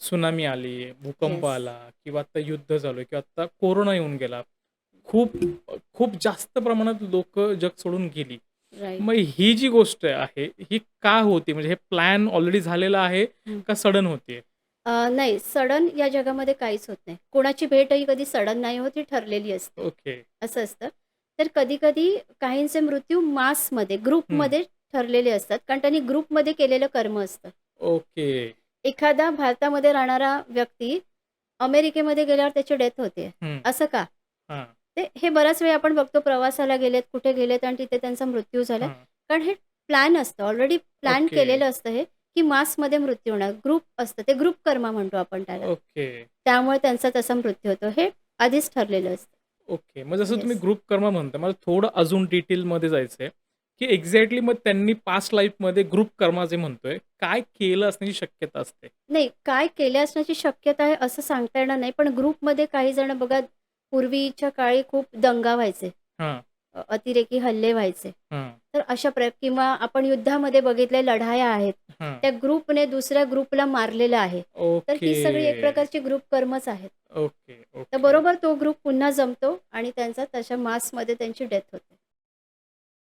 Tsunami आली, भूकंप yes. आला किंवा आता युद्ध चालू आहे किंवा आता कोरोना येऊन गेला. खूप खूप जास्त प्रमाणात लोकं जग सोडून गेली. राइट. मग ही जी गोष्ट आहे, ही का होती? म्हणजे हे प्लॅन ऑलरेडी झालेलं आहे हं. का सडन होतीये? नाही, सडन या जगामध्ये काहीच होत नाही. कोणाची भेटही कधी सडन नाही होत, ही ठरलेली असते. ओके. असं असतं. तर कधी-कधी काहींचे मृत्यू मासमध्ये, हं. ग्रुपमध्ये ठरलेले असतात. कारण त्यांनी ग्रुपमध्ये केलेलं कर्म असतं. ओके. एखादा भारतामध्ये राहणारा व्यक्ती अमेरिकेमध्ये गेल्यावर त्याची डेथ होते. हं. असं का? हां, ते हे बऱ्याच वेळी आपण बघतो प्रवासाला गेलेत, कुठे गेलेत आणि तिथे त्यांचा मृत्यू झालाय. हां. कारण हे प्लॅन असतं. ऑलरेडी प्लॅन ओके, केलेलं असतं हे, की मासमध्ये मृत्यू होणार. ग्रुप असतं. ते ग्रुप कर्म म्हणतो आपण त्याला. ओके, त्यामुळे त्यांचा तसा मृत्यू होतो. हे आधीच ठरलेलं असतं. ओके. मग जसं तुम्ही येस. ग्रुप कर्म म्हणता, मला थोडं अजून डिटेलमध्ये जायचंय, की एक्झॅक्टली मग त्यांनी पास्ट लाईफमध्ये ग्रुप कर्म जे म्हणतोय, काय केलं असण्याची शक्यता असते? नाही, काय केले असण्याची शक्यता आहे असं सांगता येणार नाही. पण ग्रुपमध्ये काही जण बघा पूर्वीच्या काळी खूप दंगा व्हायचे. हां, अतिरेकी हल्ले व्हायचे. हां, तर अशा किंवा आपण युद्धामध्ये बघितले लढाया आहेत. हां. त्या ग्रुपने दुसऱ्या ग्रुपला मारलेलं आहे. तर ओके. ही सगळी एक प्रकारची ग्रुप कर्मच आहेत. ओके, तर ओके. बरोबर तो ग्रुप पुन्हा जमतो आणि त्यांचा तशा मासमध्ये त्यांची डेथ होते.